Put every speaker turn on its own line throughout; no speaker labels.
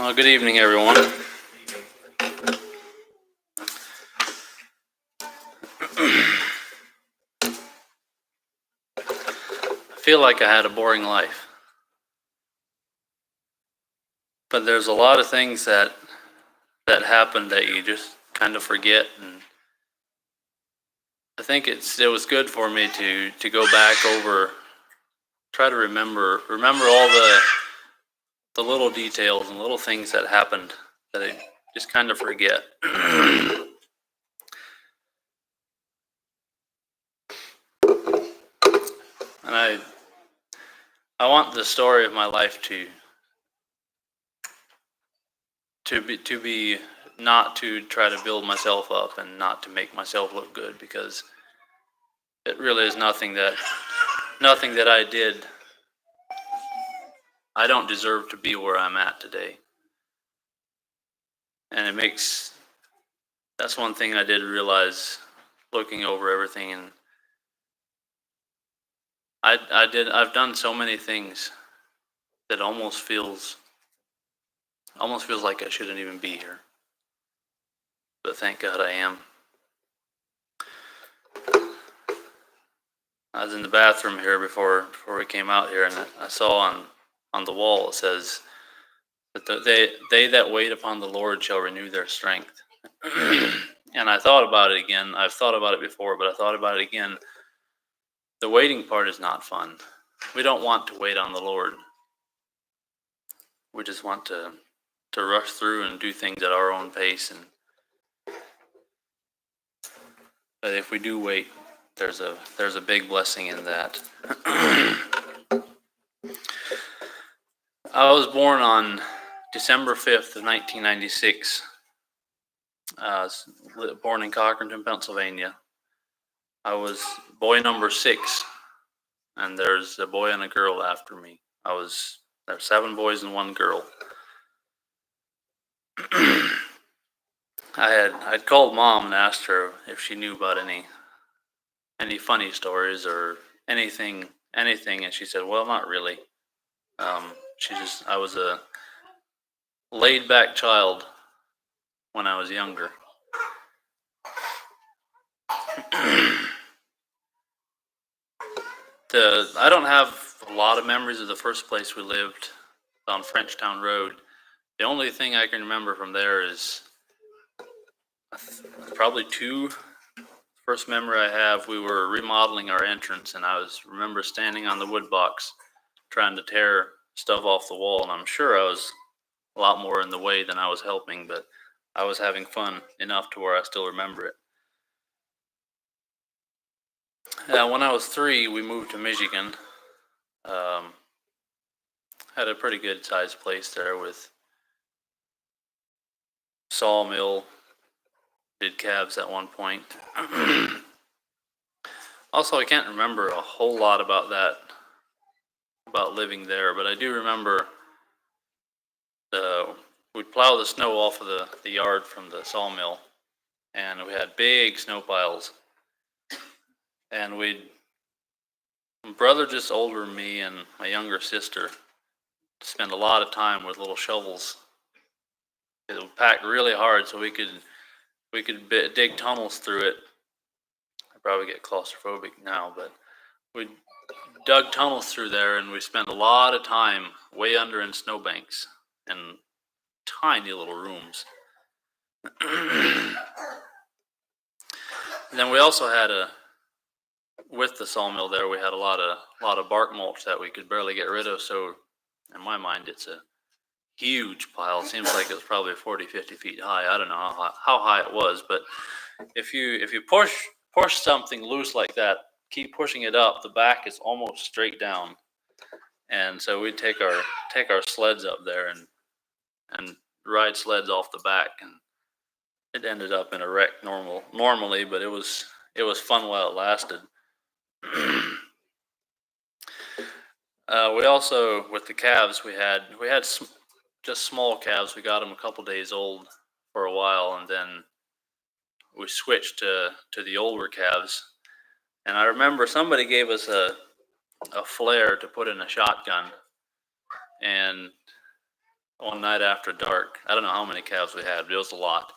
Well, good evening, everyone. I feel like I had a boring life, but there's a lot of things that happen that you just kind of forget, and I think it was good for me to go back over, try to remember all the little details and little things that happened that I just kind of forget. And I want the story of my life to be not to try to build myself up and not to make myself look good, because it really is nothing that I did. I don't deserve to be where I'm at today. And that's one thing I did realize looking over everything, and I've done so many things that almost feels like I shouldn't even be here. But thank God I am. I was in the bathroom here before we came out here, and I saw on the wall it says that they that wait upon the Lord shall renew their strength. And I thought about it again. I've thought about it before, but I thought about it again. The waiting part is not fun. We don't want to wait on the Lord. We just want to rush through and do things at our own pace. But if we do wait, there's a big blessing in that. I was born on December 5th of 1996. I was born in Cochranton, Pennsylvania. I was boy number 6, and there's a boy and a girl after me. There's 7 boys and 1 girl. I'd called Mom and asked her if she knew about any funny stories or anything, and she said, "Well, not really." I was a laid back child when I was younger. I don't have a lot of memories of the first place we lived on Frenchtown Road. The only thing I can remember from there is probably 2. First memory I have, we were remodeling our entrance, and I remember standing on the wood box trying to tear stuff off the wall, and I'm sure I was a lot more in the way than I was helping, but I was having fun enough to where I still remember it. When I was 3, we moved to Michigan. Had a pretty good sized place there with sawmill, did calves at one point. Also, I can't remember a whole lot about living there, but I do remember we'd plow the snow off of the yard from the sawmill, and we had big snow piles. And my brother just older than me and my younger sister spend a lot of time with little shovels. It would pack really hard so we could dig tunnels through it. I probably get claustrophobic now, but we dug tunnels through there, and we spent a lot of time way under in snowbanks and tiny little rooms. And then we also had with the sawmill there, we had a lot of bark mulch that we could barely get rid of. So in my mind, it's a huge pile. It seems like it was probably 40, 50 feet high. I don't know how high it was, but if you push something loose like that, keep pushing it up, the back is almost straight down. And so we'd take our sleds up there and ride sleds off the back, and it ended up in a wreck normally, but it was fun while it lasted. We also, with the calves, we had just small calves. We got them a couple days old for a while, and then we switched to the older calves. And I remember somebody gave us a flare to put in a shotgun, and one night after dark. I don't know how many calves we had, but it was a lot.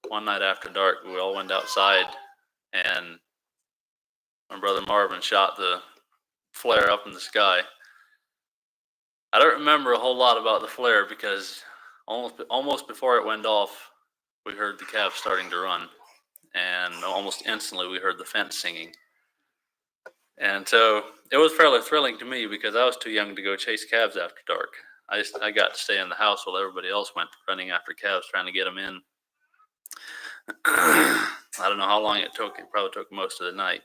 One night after dark, we all went outside, and my brother Marvin shot the flare up in the sky. I don't remember a whole lot about the flare because almost before it went off, we heard the calves starting to run, and almost instantly we heard the fence singing. And so it was fairly thrilling to me because I was too young to go chase calves after dark. I got to stay in the house while everybody else went running after calves, trying to get them in. I don't know how long it took. It probably took most of the night.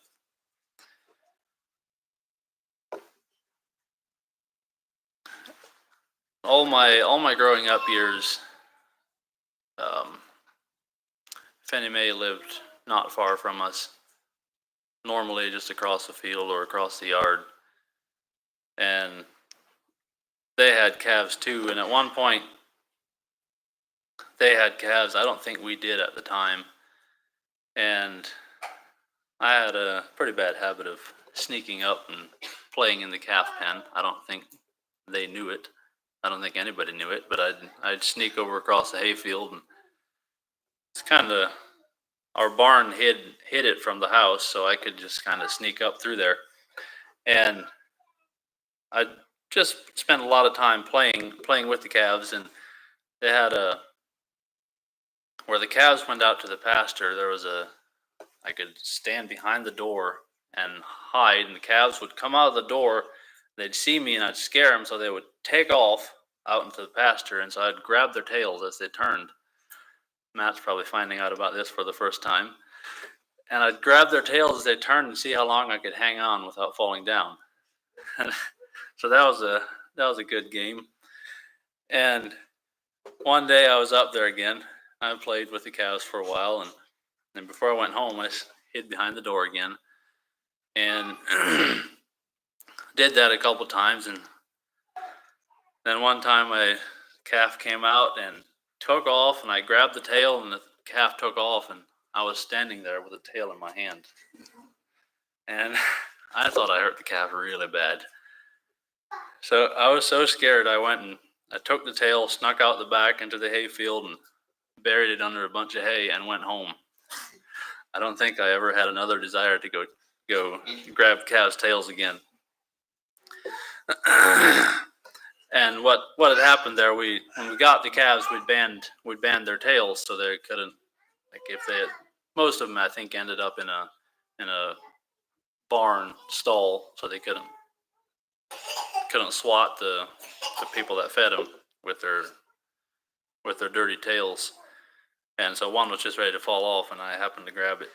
All my growing up years, Fannie Mae lived not far from us, normally just across the field or across the yard. And they had calves too, and at one point they had calves. I don't think we did at the time. And I had a pretty bad habit of sneaking up and playing in the calf pen. I don't think they knew it. I don't think anybody knew it, but I'd sneak over across the hayfield, and it's kind of, our barn hid it from the house, so I could just kind of sneak up through there. And I just spent a lot of time playing with the calves, and they had where the calves went out to the pasture, there was I could stand behind the door and hide, and the calves would come out of the door. They'd see me, and I'd scare them, so they would take off out into the pasture, and so I'd grab their tails as they turned. Matt's probably finding out about this for the first time. And I'd grab their tails as they turned and see how long I could hang on without falling down. So that was a good game. And one day I was up there again. I played with the cows for a while, and then before I went home, I hid behind the door again, and did that a couple times. And then one time a calf came out and took off, and I grabbed the tail, and the calf took off, and I was standing there with the tail in my hand. And I thought I hurt the calf really bad. So I was so scared, I went and I took the tail, snuck out the back into the hayfield, and buried it under a bunch of hay and went home. I don't think I ever had another desire to go grab calves' tails again. And what had happened there, when we got the calves, we'd band their tails so they couldn't, like, if they had, most of them I think ended up in a barn stall, so they couldn't swat the people that fed them with their dirty tails. And so one was just ready to fall off, and I happened to grab it.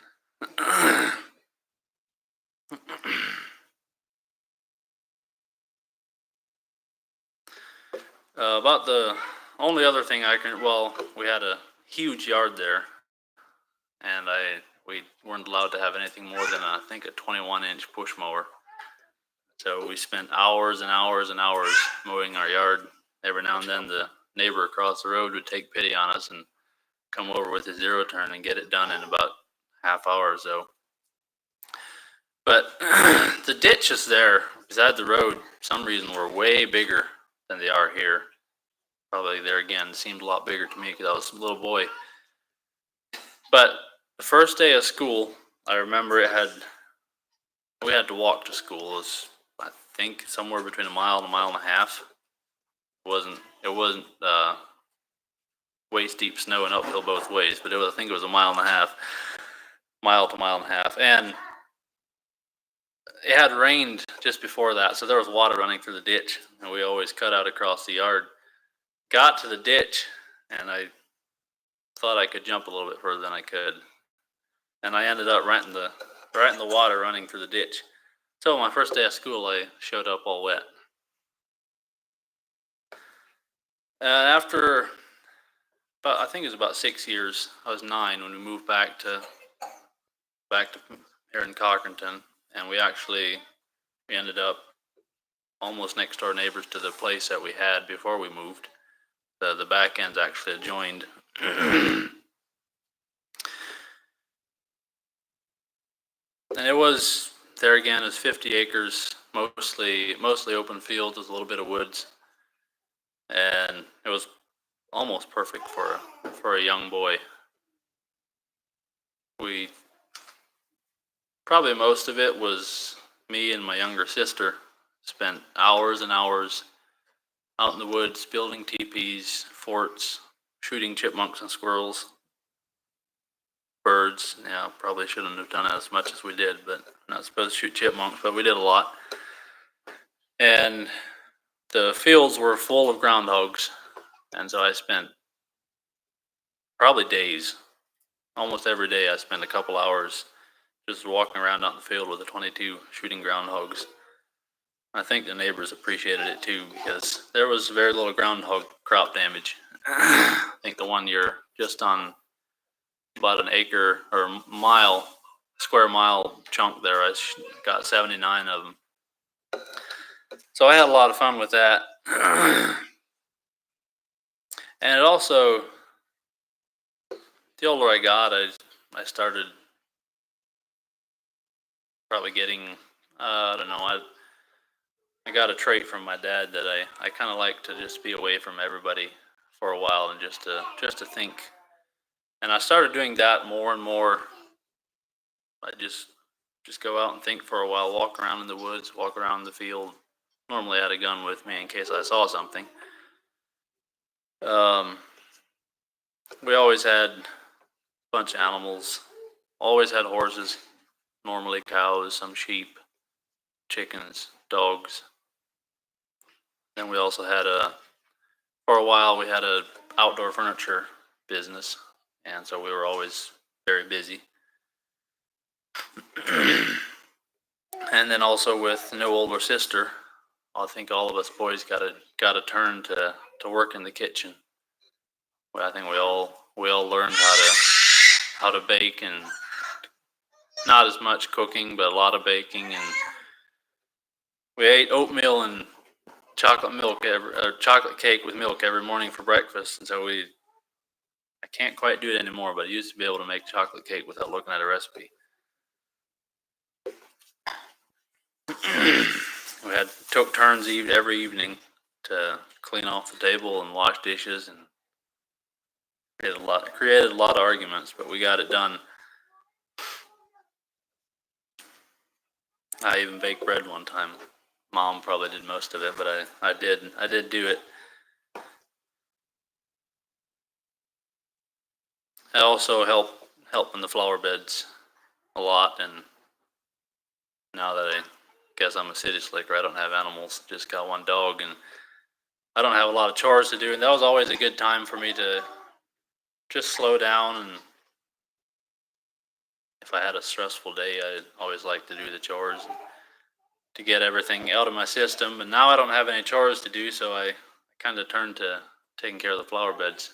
About the only other thing we had a huge yard there, and we weren't allowed to have anything more than I think a 21-inch push mower. So we spent hours and hours and hours mowing our yard. Every now and then the neighbor across the road would take pity on us and come over with his zero turn and get it done in about half hour or so. But the ditches there beside the road, for some reason, were way bigger than they are here. Probably there again seemed a lot bigger to me because I was a little boy. But the first day of school, I remember we had to walk to school. It was, I think, somewhere between a mile and a half. It wasn't waist deep snow and uphill both ways, but I think it was a mile to a mile and a half. And it had rained just before that, so there was water running through the ditch, and we always cut out across the yard. Got to the ditch, and I thought I could jump a little bit further than I could, and I ended up right in the water running through the ditch. So my first day of school, I showed up all wet. And after, I think it was about 6 years, I was 9 when we moved back to here in Cochranton, and we ended up almost next door neighbors to the place that we had before we moved. The back ends actually adjoined. And it was, there again, is 50 acres, mostly open fields with a little bit of woods. And it was almost perfect for a young boy. We probably most of it was me and my younger sister spent hours and hours out in the woods building teepees, forts, shooting chipmunks and squirrels, birds. Yeah, probably shouldn't have done as much as we did, but I'm not supposed to shoot chipmunks, but we did a lot. And the fields were full of groundhogs, and so I spent probably days, almost every day. I spent a couple hours just walking around out in the field with a 22 shooting groundhogs. I think the neighbors appreciated it too because there was very little groundhog crop damage. I think the one year, just on about an acre or square mile chunk there, I got 79 of them. So I had a lot of fun with that. And it also, the older I got, I started probably getting, I don't know, I got a trait from my dad that I kind of like to just be away from everybody for a while and just to think. And I started doing that more and more. I just go out and think for a while, walk around in the woods, walk around the field. Normally I had a gun with me in case I saw something. We always had a bunch of animals, always had horses, normally cows, some sheep, chickens, dogs. Then we also had for a while we had a outdoor furniture business, and so we were always very busy. And then also with no older sister, I think all of us boys got a turn to work in the kitchen. I think we all learned how to bake, and not as much cooking, but a lot of baking. And we ate oatmeal and chocolate cake with milk every morning for breakfast. And so I can't quite do it anymore, but I used to be able to make chocolate cake without looking at a recipe. We took turns every evening to clean off the table and wash dishes, and created a lot of arguments, but we got it done. I even baked bread one time. Mom probably did most of it, but I did do it. I also help in the flower beds a lot, and now that I guess I'm a city slicker, I don't have animals, just got one dog, and I don't have a lot of chores to do, and that was always a good time for me to just slow down. And if I had a stressful day, I always like to do the chores to get everything out of my system. And now I don't have any chores to do, so I kind of turned to taking care of the flower beds.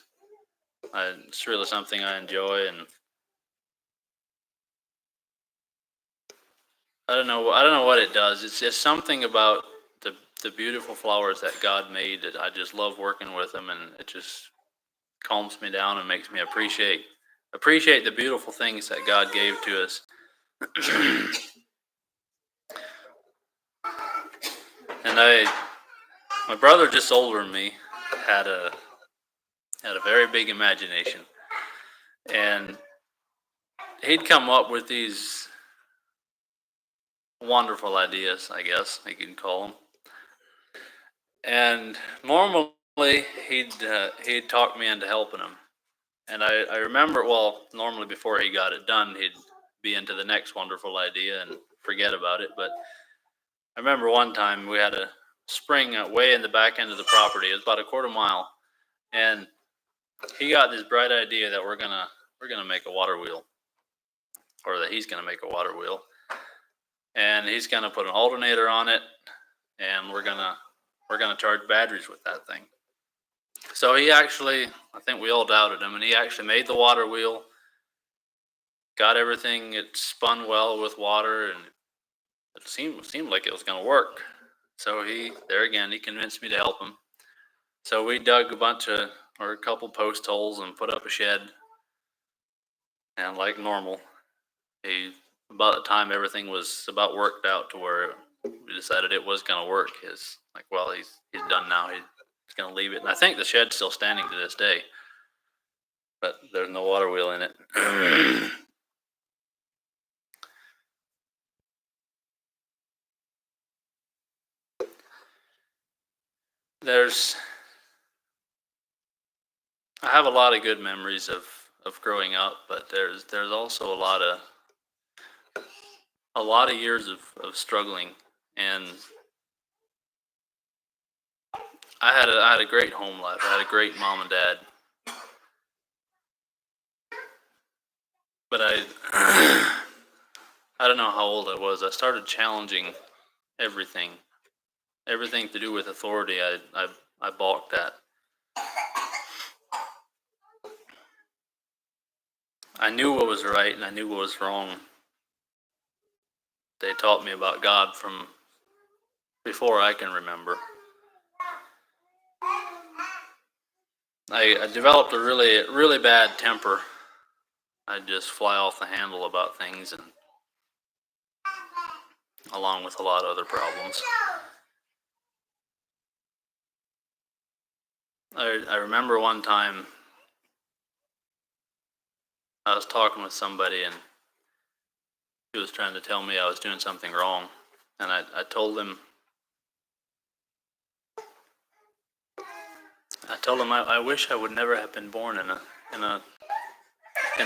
It's really something I enjoy, and I don't know what it does. It's just something about the beautiful flowers that God made that I just love working with them, and it just calms me down and makes me appreciate the beautiful things that God gave to us. And my brother, just older than me, had a very big imagination, and he'd come up with these wonderful ideas, I guess you can call them. And normally he'd talk me into helping him. And I remember, well, normally before he got it done, he'd be into the next wonderful idea and forget about it. But I remember one time we had a spring way in the back end of the property. It was about a quarter mile, and he got this bright idea that we're gonna make a water wheel, or that he's gonna make a water wheel, and he's gonna put an alternator on it, and we're gonna charge batteries with that thing. So he actually, I think we all doubted him, and he actually made the water wheel, got everything, it spun well with water, and it seemed like it was going to work. So he convinced me to help him. So we dug a couple post holes and put up a shed. And like normal, about the time everything was about worked out to where we decided it was going to work, he's done now. It's going to leave it. And I think the shed's still standing to this day, but there's no water wheel in it. I have a lot of good memories of growing up, but there's also a lot of years of struggling, and I had a great home life. I had a great mom and dad, but I don't know how old I was. I started challenging everything, everything to do with authority. I balked at. I knew what was right and I knew what was wrong. They taught me about God from before I can remember. I developed a really bad temper. I'd just fly off the handle about things, and along with a lot of other problems. I remember one time I was talking with somebody, and he was trying to tell me I was doing something wrong, and I told him I wish I would never have been born in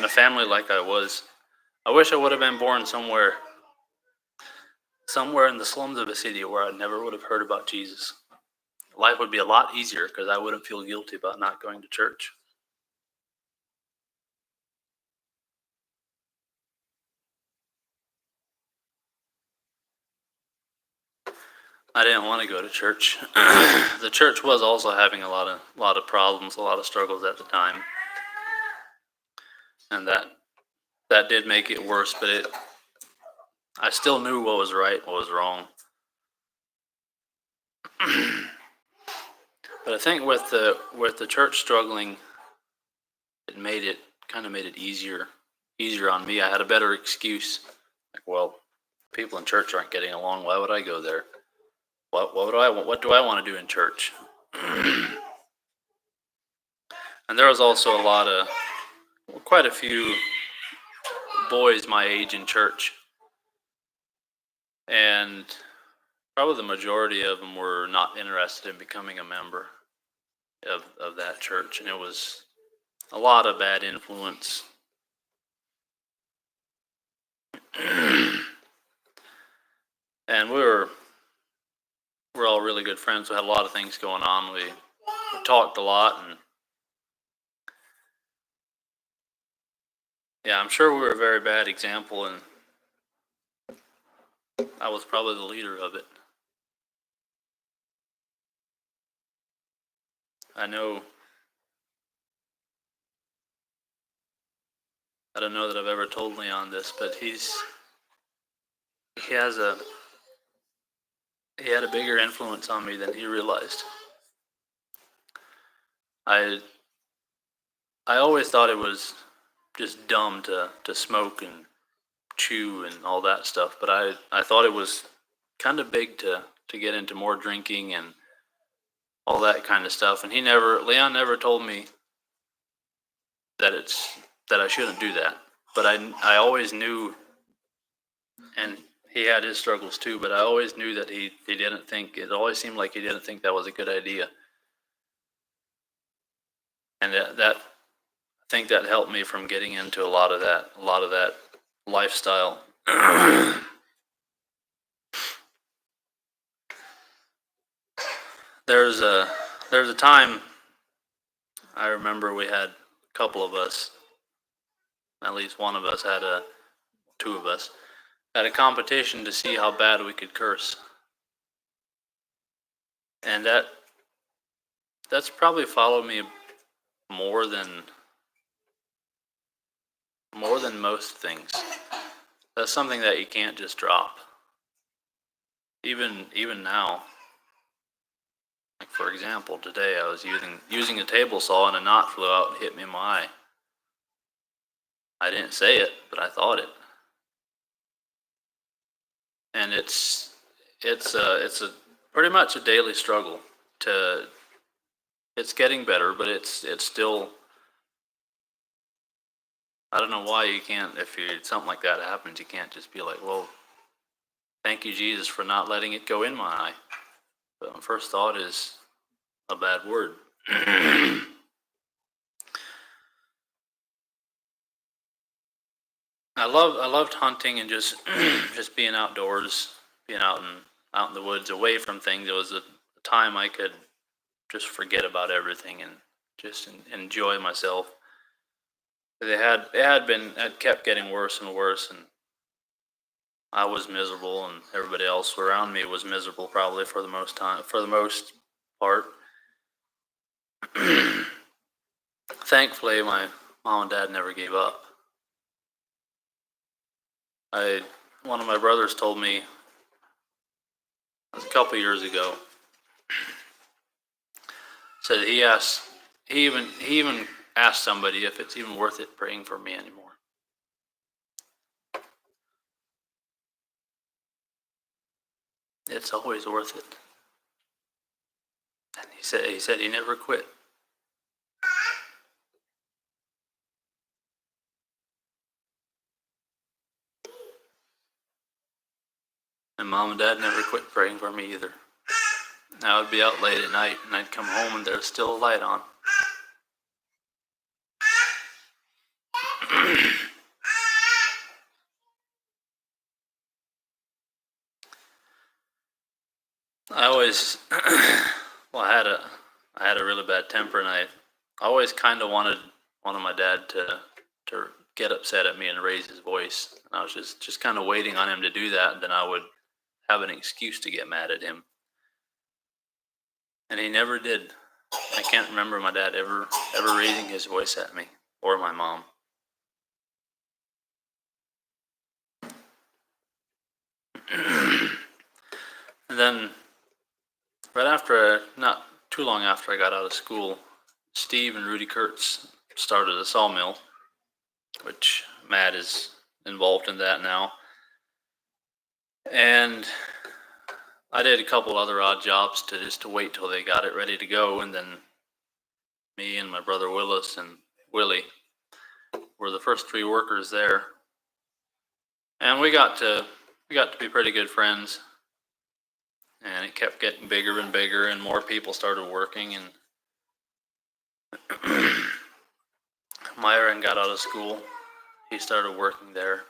a family like I was. I wish I would have been born somewhere in the slums of a city where I never would have heard about Jesus. Life would be a lot easier because I wouldn't feel guilty about not going to church. I didn't want to go to church. The church was also having a lot of problems, a lot of struggles at the time, and that did make it worse. But I still knew what was right, what was wrong. But I think with the church struggling, it kind of made it easier on me. I had a better excuse. Like, well, people in church aren't getting along. Why would I go there? What do I want to do in church? And there was also quite a few boys my age in church, and probably the majority of them were not interested in becoming a member of that church, and it was a lot of bad influence. And we're all really good friends. We had a lot of things going on. We talked a lot, and yeah, I'm sure we were a very bad example, and I was probably the leader of it. I don't know that I've ever told Leon this, but he had a bigger influence on me than he realized. I always thought it was just dumb to smoke and chew and all that stuff, but I thought it was kind of big to get into more drinking and all that kind of stuff. And Leon never told me that I shouldn't do that. But I always knew, and he had his struggles too, but I always knew that he didn't think, it always seemed like he didn't think that was a good idea. And I think that helped me from getting into a lot of that lifestyle. There's a time I remember we had a couple of us, at least one of us two of us, had a competition to see how bad we could curse. And that's probably followed me more than most things. That's something that you can't just drop. Even now. Like, for example, today I was using a table saw and a knot flew out and hit me in my eye. I didn't say it, but I thought it. And it's a pretty much a daily struggle to it's getting better, but it's still, I don't know why you can't, if something like that happens, you can't just be like, well, thank you, Jesus, for not letting it go in my eye. But first thought is a bad word. I loved hunting and just just being outdoors, being out in the woods, away from things. It was a time I could just forget about everything and just enjoy myself. It kept getting worse and worse, and I was miserable, and everybody else around me was miserable, probably for the most part. Thankfully, my mom and dad never gave up. I One of my brothers told me, it was a couple years ago, said he even asked somebody if it's even worth it praying for me anymore. It's always worth it. And he said he never quit. And mom and dad never quit praying for me either. I would be out late at night and I'd come home and there's still a light on. I always, well, I had a really bad temper, and I always kind of wanted my dad to get upset at me and raise his voice. And I was just kind of waiting on him to do that, and then I would have an excuse to get mad at him. And he never did. I can't remember my dad ever raising his voice at me or my mom. And then, not too long after I got out of school, Steve and Rudy Kurtz started a sawmill, which Matt is involved in that now. And I did a couple other odd jobs to wait till they got it ready to go, and then me and my brother Willis and Willie were the first three workers there. And we got to be pretty good friends. And it kept getting bigger and bigger, and more people started working, and Myron got out of school. He started working there.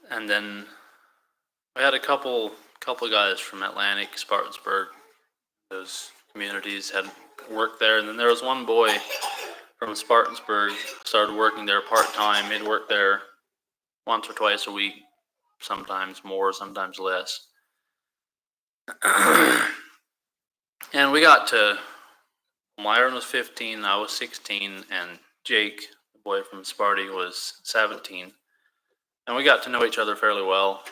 And then we had a couple guys from Atlantic, Spartansburg, those communities had worked there. And then there was one boy from Spartansburg started working there part-time. He'd work there once or twice a week, sometimes more, sometimes less. And we got to, Myron was 15, I was 16, and Jake, the boy from Sparty, was 17. And we got to know each other fairly well,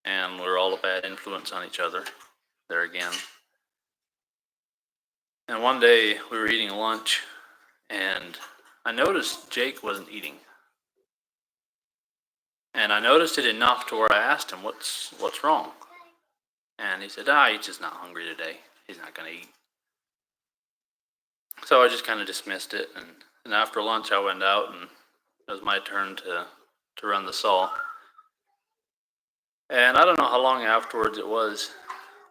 and we were all a bad influence on each other there again. And one day we were eating lunch, and I noticed Jake wasn't eating. And I noticed it enough to where I asked him, what's wrong? And he said, he's just not hungry today. He's not going to eat. So I just kind of dismissed it. And after lunch, I went out, and it was my turn to run the saw. And I don't know how long afterwards it was.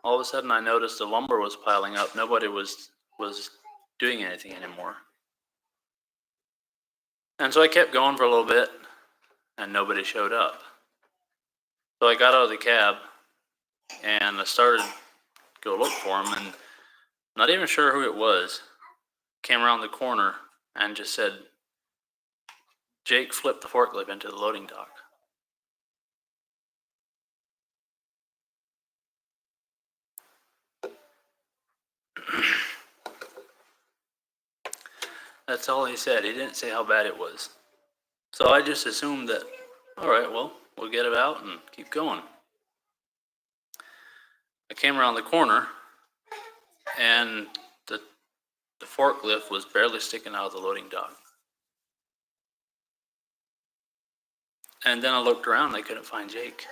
All of a sudden, I noticed the lumber was piling up. Nobody was doing anything anymore. And so I kept going for a little bit, and nobody showed up. So I got out of the cab, and I started to go look for him, and I'm not even sure who it was. Came around the corner and just said, Jake flipped the forklift into the loading dock. That's all he said. He didn't say how bad it was. So I just assumed that, all right, well, we'll get it out and keep going. I came around the corner, and the forklift was barely sticking out of the loading dock. And then I looked around, and I couldn't find Jake.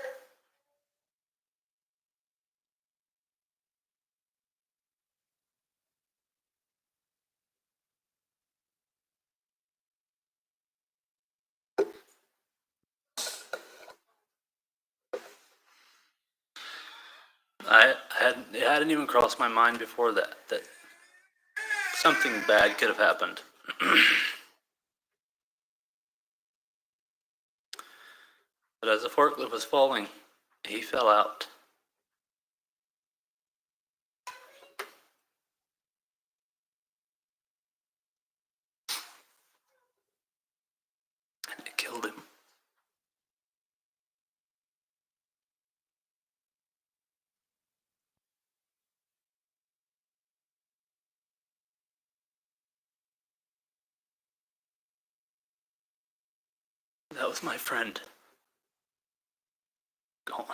it hadn't even crossed my mind before that something bad could have happened. But as the forklift was falling, he fell out. And it killed him. That was my friend. Gone.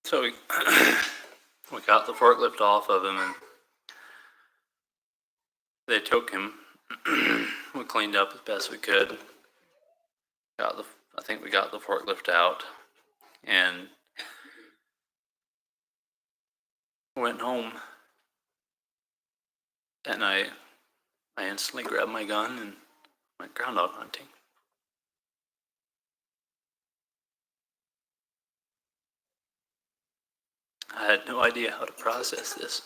So we got the forklift off of him, and they took him. We cleaned up as best we could. I think we got the forklift out, and went home. And I instantly grabbed my gun and went groundhog hunting. I had no idea how to process this.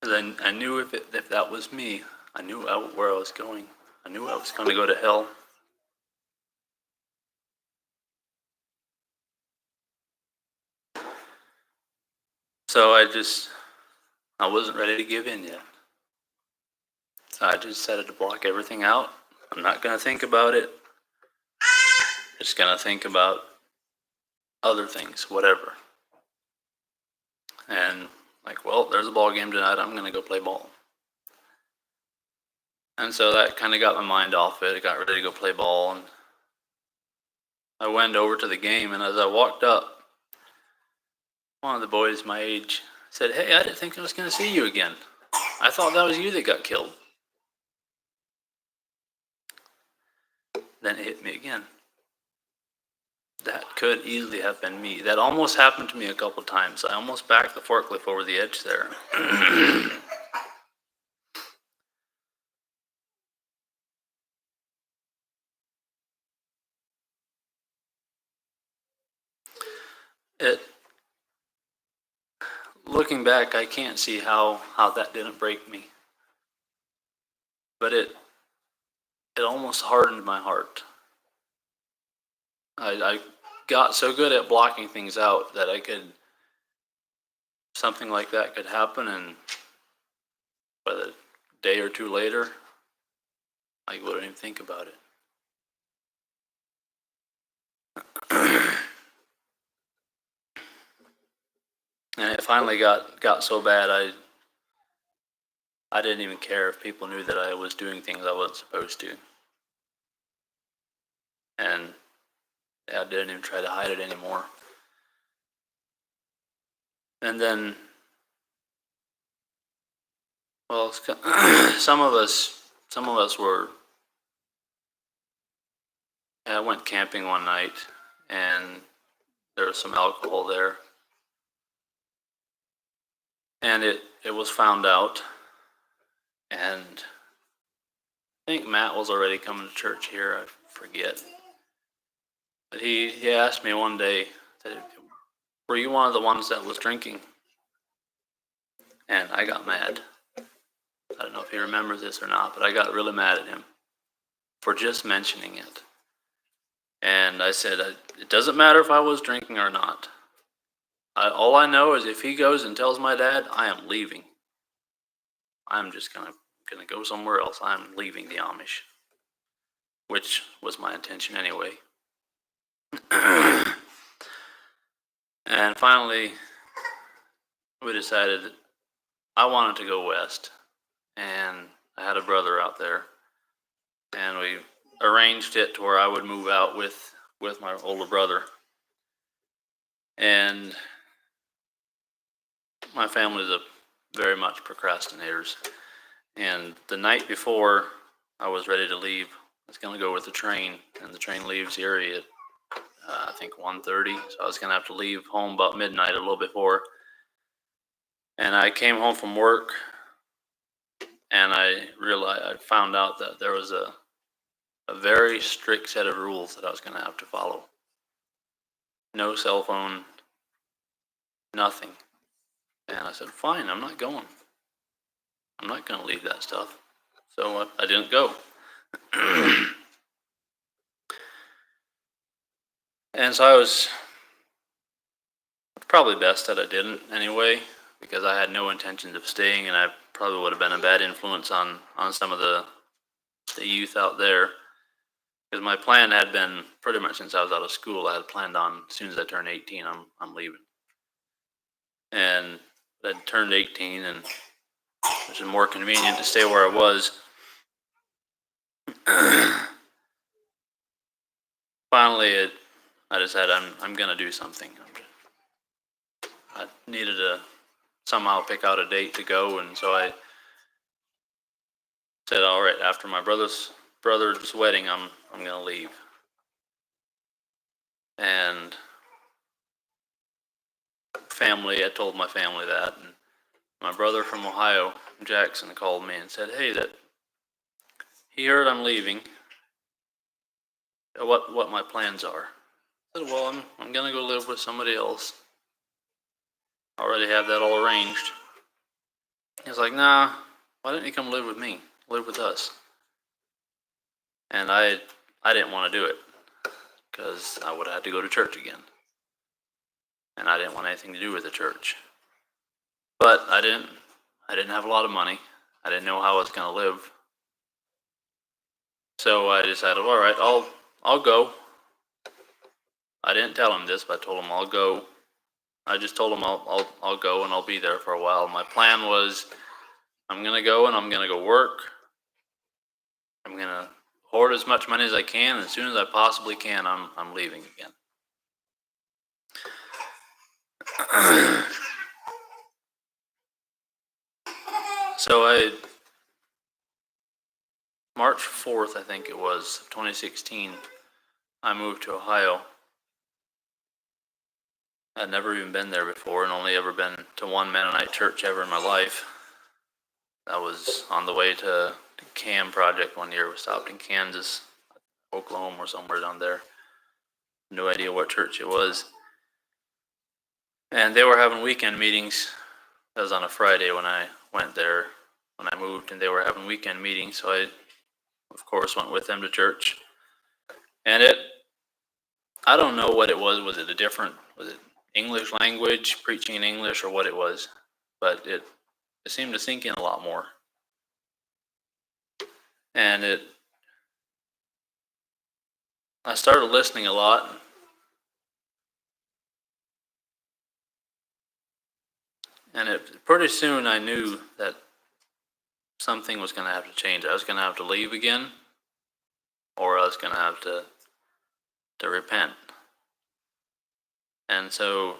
I knew if that was me, I knew where I was going. I knew I was going to go to hell. So I wasn't ready to give in yet. So I just decided to block everything out. I'm not going to think about it. Just going to think about other things, whatever. And like, well, there's a ball game tonight. I'm going to go play ball. And so that kind of got my mind off it. I got ready to go play ball, and I went over to the game. And as I walked up, one of the boys my age said, "Hey, I didn't think I was going to see you again. I thought that was you that got killed." Then it hit me again. That could easily have been me. That almost happened to me a couple times. I almost backed the forklift over the edge there. Looking back, I can't see how that didn't break me. But it almost hardened my heart. I got so good at blocking things out that something like that could happen, and by the day or two later, I wouldn't even think about it. And it finally got so bad, I didn't even care if people knew that I was doing things I wasn't supposed to. And I didn't even try to hide it anymore. And then, well, some of us went camping one night, and there was some alcohol there. And it was found out, and I think Matt was already coming to church here, I forget. But he asked me one day, "Were you one of the ones that was drinking?" And I got mad. I don't know if he remembers this or not, but I got really mad at him for just mentioning it. And I said, "It doesn't matter if I was drinking or not. All I know is if he goes and tells my dad, I am leaving. I'm just gonna go somewhere else. I'm leaving the Amish," which was my intention anyway. And finally, we decided that I wanted to go west, and I had a brother out there, and we arranged it to where I would move out with my older brother. And my family is very much procrastinators. And the night before I was ready to leave, I was going to go with the train, and the train leaves Erie at think 1:30. So I was going to have to leave home about midnight, a little before. And I came home from work, and I found out that there was a very strict set of rules that I was going to have to follow. No cell phone, nothing. And I said, fine, I'm not going. I'm not going to leave that stuff. So I didn't go. And so I was probably best that I didn't anyway, because I had no intentions of staying, and I probably would have been a bad influence on some of the youth out there. Because my plan had been, pretty much since I was out of school, I had planned on, as soon as I turned 18, I'm leaving. And I'd turned 18, and it was more convenient to stay where I was. Finally, I decided I'm going to do something. I needed to somehow pick out a date to go, and so I said, all right, after my brother's wedding, I'm going to leave. And I told my family that, and my brother from Ohio, Jackson, called me and said, hey, that he heard I'm leaving, what my plans are. I said, well, I'm going to go live with somebody else. I already have that all arranged. He's like, nah, why don't you come live with me? Live with us. And I didn't want to do it, because I would have had to go to church again. And I didn't want anything to do with the church. But I didn't have a lot of money. I didn't know how I was going to live. So I decided, all right, I'll go. I didn't tell him this, but I told him I'll go. I just told him I'll go, and I'll be there for a while. My plan was, I'm going to go, and I'm going to go work. I'm going to hoard as much money as I can, and as soon as I possibly can, I'm leaving again. So March 4th, I think it was, 2016, I moved to Ohio. I'd never even been there before, and only ever been to one Mennonite church ever in my life. I was on the way to the CAM project one year. We stopped in Kansas, Oklahoma, or somewhere down there. No idea what church it was. And they were having weekend meetings. That was on a Friday when I went there, when I moved, and they were having weekend meetings. So I, of course, went with them to church. And I don't know what it was. Was it English language, preaching in English, or what it was? But it seemed to sink in a lot more. And I started listening a lot. And pretty soon I knew that something was going to have to change. I was going to have to leave again, or I was going to have to repent. And so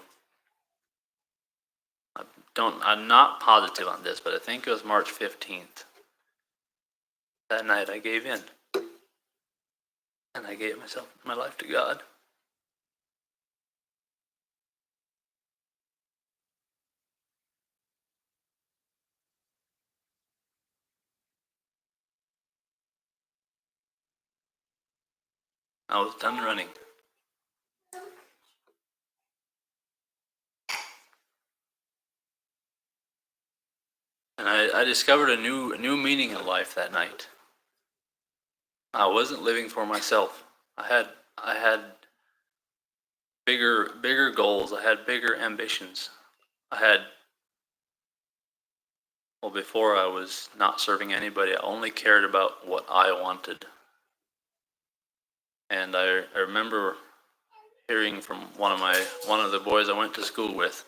I'm not positive on this, but I think it was March 15th. That night I gave in. And I gave my life to God. I was done running. And I discovered a new meaning in life that night. I wasn't living for myself. I had bigger goals. I had bigger ambitions. Before I was not serving anybody. I only cared about what I wanted. And I remember hearing from one of the boys I went to school with.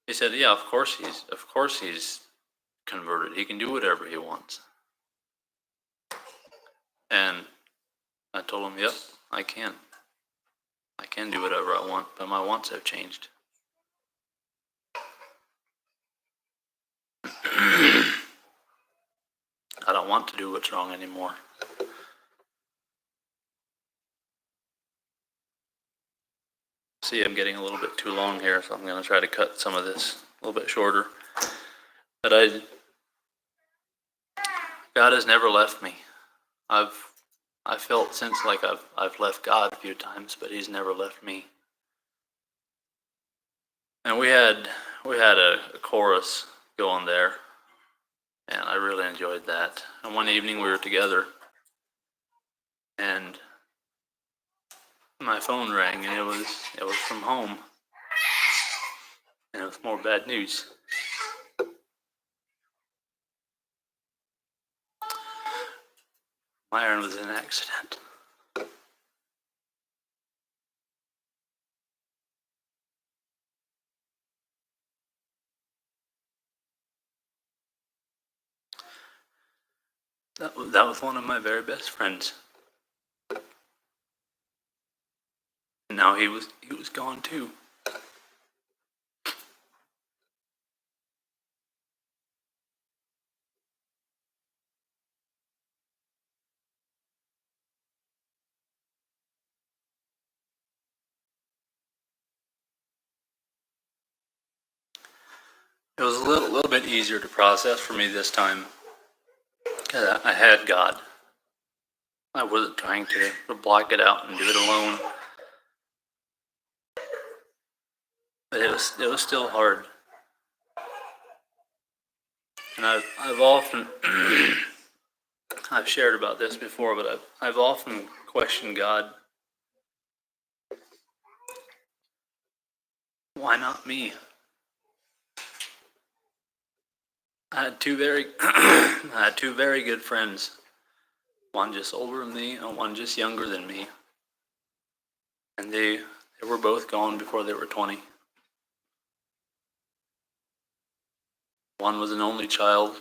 He said, "Yeah, of course he's converted. He can do whatever he wants." And I told him, "Yep, I can. I can do whatever I want, but my wants have changed." I don't want to do what's wrong anymore. see I'm getting a little bit too long here, so I'm going to try to cut some of this a little bit shorter. But God has never left me. I felt since like I've left God a few times, but He's never left me. And we had a chorus going there, and I really enjoyed that. And one evening we were together, and my phone rang, and it was from home, and it was more bad news. Myron was in an accident. That was one of my very best friends. And now he was gone too. It was a little bit easier to process for me this time. I had God. I wasn't trying to block it out and do it alone. But it was still hard. And I've often I've shared about this before, but I've often questioned God. Why not me? I had two very good friends. One just older than me and one just younger than me. And they were both gone before they were 20. One was an only child.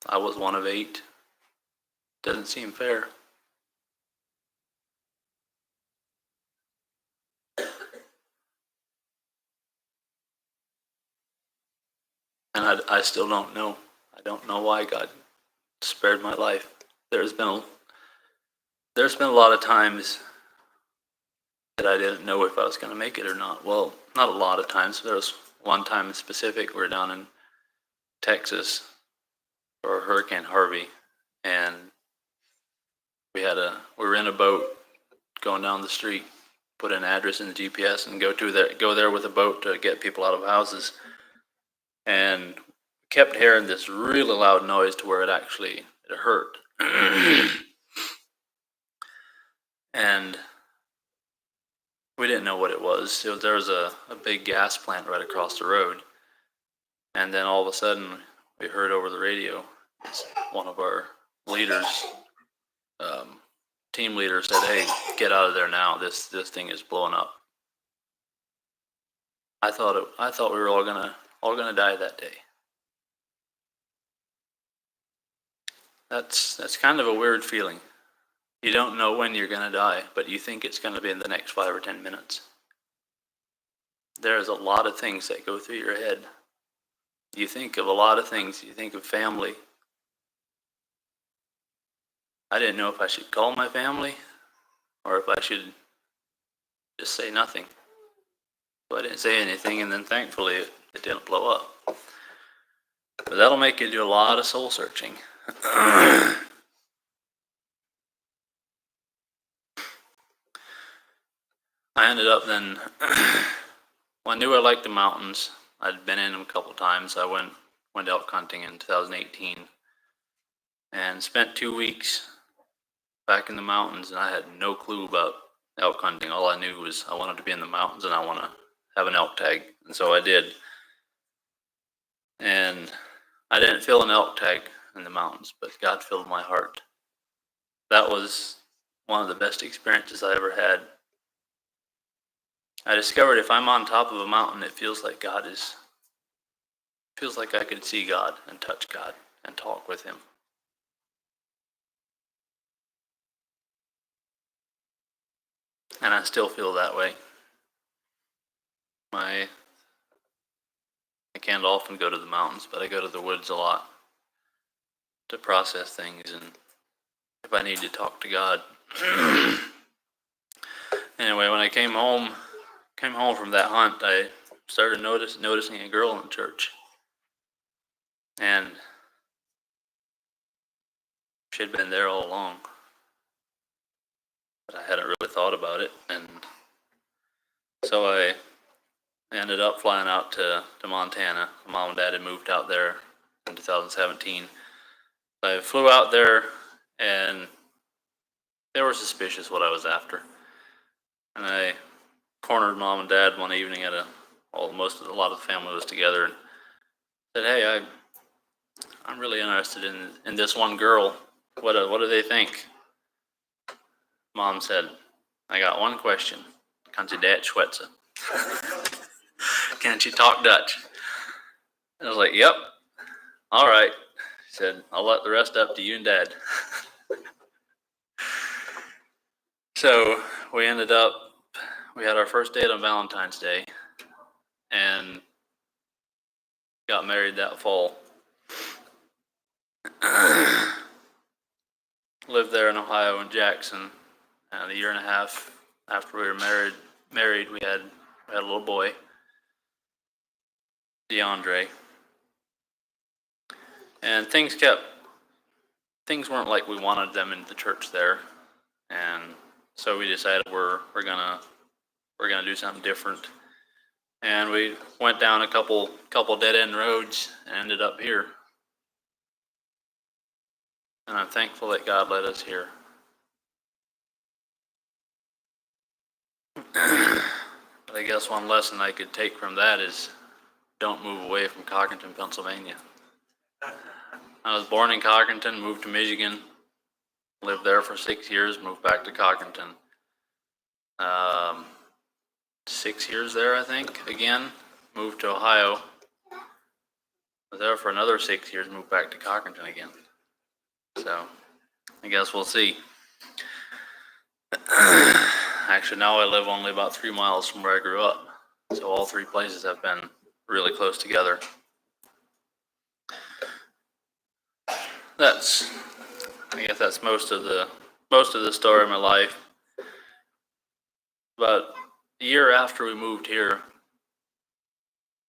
I was one of 8. Doesn't seem fair. And I still don't know. I don't know why God spared my life. There's been a lot of times that I didn't know if I was going to make it or not. Well, not a lot of times. There was one time in specific. We were down in Texas for Hurricane Harvey, and we were in a boat going down the street, put an address in the GPS, and go there with a boat to get people out of houses. And kept hearing this really loud noise to where it hurt. And we didn't know what it was. There was a big gas plant right across the road. And then all of a sudden, we heard over the radio, one of our leaders, team leader said, "Hey, get out of there now. This thing is blowing up." I thought we were all gonna die that day. That's kind of a weird feeling. You don't know when you're gonna die, but you think it's gonna be in the next 5 or 10 minutes. There's a lot of things that go through your head. You think of a lot of things. You think of family. I didn't know if I should call my family or if I should just say nothing. So I didn't say anything, and then thankfully it didn't blow up. But that'll make you do a lot of soul searching. I ended up then, well, I knew I liked the mountains. I'd been in them a couple times. I went elk hunting in 2018 and spent 2 weeks back in the mountains, and I had no clue about elk hunting. All I knew was I wanted to be in the mountains and I want to have an elk tag, and so I did. And I didn't feel an elk tag in the mountains, but God filled my heart. That was one of the best experiences I ever had. I discovered if I'm on top of a mountain, it feels like I could see God and touch God and talk with Him. And I still feel that way. I can't often go to the mountains, but I go to the woods a lot to process things and if I need to talk to God. Anyway, when I came home came home from that hunt, I started noticing a girl in the church. And she'd been there all along. But I hadn't really thought about it. And so I ended up flying out to Montana. Mom and Dad had moved out there in 2017. I flew out there, and they were suspicious what I was after. And I cornered Mom and Dad one evening at a lot of the family was together, and said, "Hey, I'm really interested in this one girl. What do they think?" Mom said, "I got one question. Kan ze Dutch schwätzen?" Can she talk Dutch? And I was like, "Yep. All right." She said, "I'll let the rest up to you and Dad." So we had our first date on Valentine's Day and got married that fall. Lived there in Ohio in Jackson, and a year and a half after we were married, we had a little boy, DeAndre. And things weren't like we wanted them in the church there, and so we decided we're gonna do something different. And we went down a couple dead end roads and ended up here. And I'm thankful that God led us here. But I guess one lesson I could take from that is don't move away from Cockerton, Pennsylvania. I was born in Cockerton, moved to Michigan, lived there for 6 years, moved back to Cockerton. 6 years there, I think, again, moved to Ohio. Was there for another 6 years, moved back to Cockerton again. So, I guess we'll see. Actually, now I live only about 3 miles from where I grew up. So all three places have been really close together. I guess that's most of the story of my life. But a year after we moved here,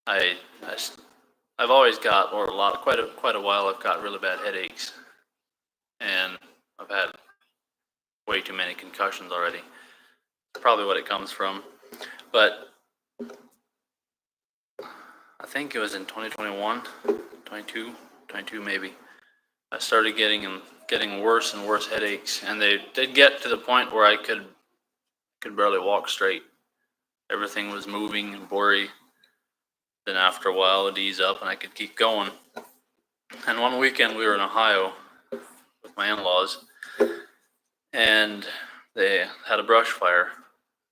I've always got, quite a while, I've got really bad headaches, and I've had way too many concussions already. Probably what it comes from. But I think it was in 2021, 22 maybe. I started getting worse and worse headaches, and they did get to the point where I could barely walk straight. Everything was moving and blurry. Then after a while, it'd ease up, and I could keep going. And one weekend, we were in Ohio with my in-laws, and they had a brush fire.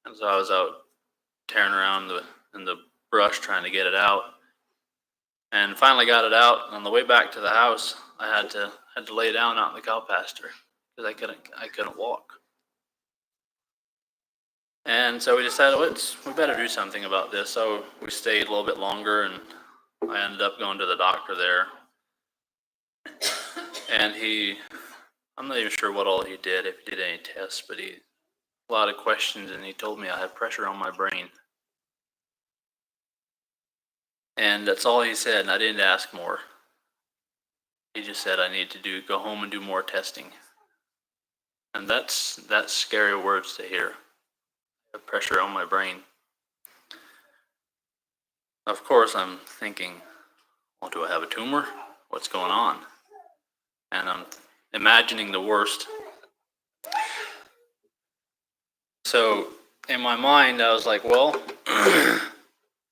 And so I was out tearing around in the brush trying to get it out, and finally got it out. And on the way back to the house, I had to lay down out in the cow pasture because I couldn't walk. And so we decided, we better do something about this. So we stayed a little bit longer, and I ended up going to the doctor there. And I'm not even sure what all he did, if he did any tests, but a lot of questions, and he told me I had pressure on my brain. And that's all he said, and I didn't ask more. He just said I need to go home and do more testing. And that's scary words to hear. I have pressure on my brain. Of course, I'm thinking, well, do I have a tumor? What's going on? And I'm imagining the worst. So in my mind, I was like, well, I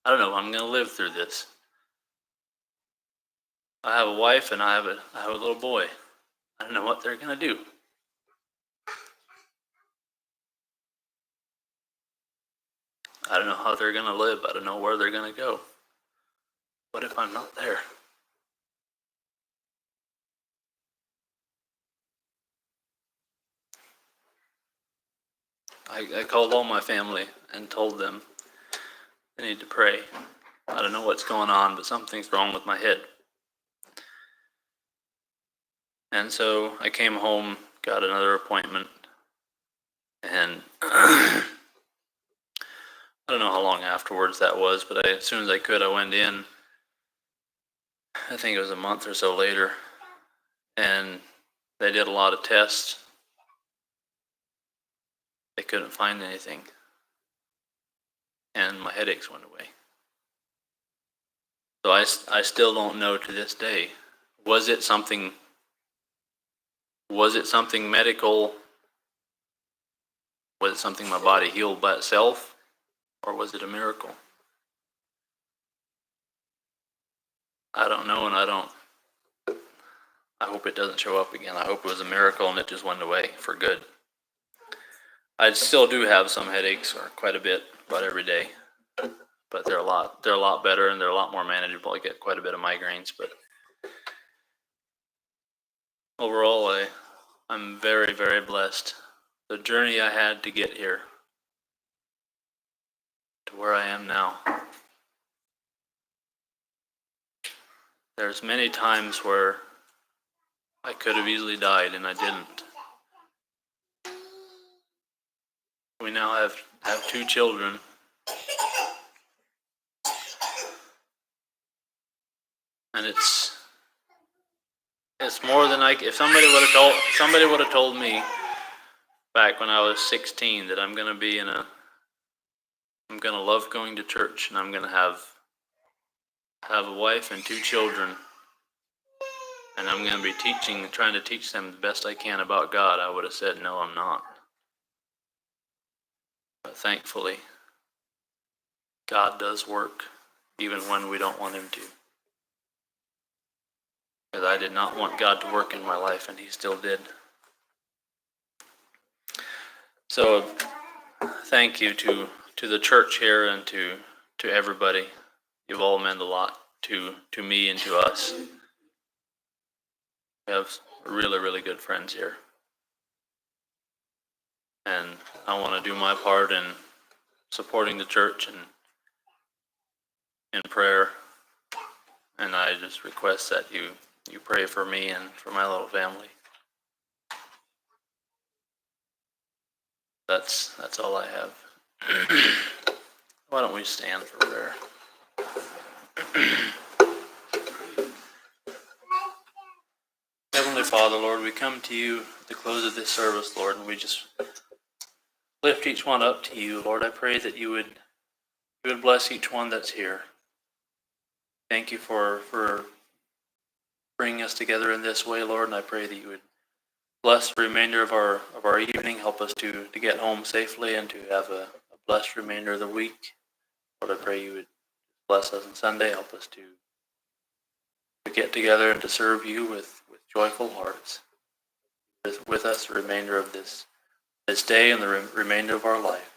don't know, I'm going to live through this. I have a wife and I have a little boy. I don't know what they're going to do. I don't know how they're going to live. I don't know where they're going to go. What if I'm not there? I called all my family and told them they need to pray. I don't know what's going on, but something's wrong with my head. And so I came home, got another appointment, and I don't know how long afterwards that was, but as soon as I could, I went in. I think it was a month or so later, and they did a lot of tests. They couldn't find anything, and my headaches went away. So I still don't know to this day. Was it something medical? Was it something my body healed by itself? Or was it a miracle? I don't know, and I hope it doesn't show up again. I hope it was a miracle and it just went away for good. I still do have some headaches, or quite a bit, about every day. But they're a lot better, and they're a lot more manageable. I get quite a bit of migraines, but overall, I'm very, very blessed. The journey I had to get here, to where I am now. There's many times where I could have easily died, and I didn't. We now have 2 children. And it's more than if somebody would have told me back when I was 16 that I'm going to love going to church, and I'm going to have a wife and 2 children, and I'm going to be trying to teach them the best I can about God, I would have said, no, I'm not. But thankfully, God does work even when we don't want him to. Because I did not want God to work in my life, and he still did. So thank you to the church here and to everybody. You've all meant a lot to me and to us. We have really, really good friends here. And I want to do my part in supporting the church and in prayer. And I just request that you pray for me and for my little family. That's all I have. Why don't we stand for prayer? Heavenly Father, Lord, we come to you at the close of this service, Lord, and we just lift each one up to you. Lord, I pray that you would bless each one that's here. Thank you for bringing us together in this way, Lord, and I pray that you would bless the remainder of our evening, help us to get home safely and to have a blessed remainder of the week. Lord, I pray you would bless us on Sunday, help us to get together and to serve you with joyful hearts. With us the remainder of this day and the remainder of our life.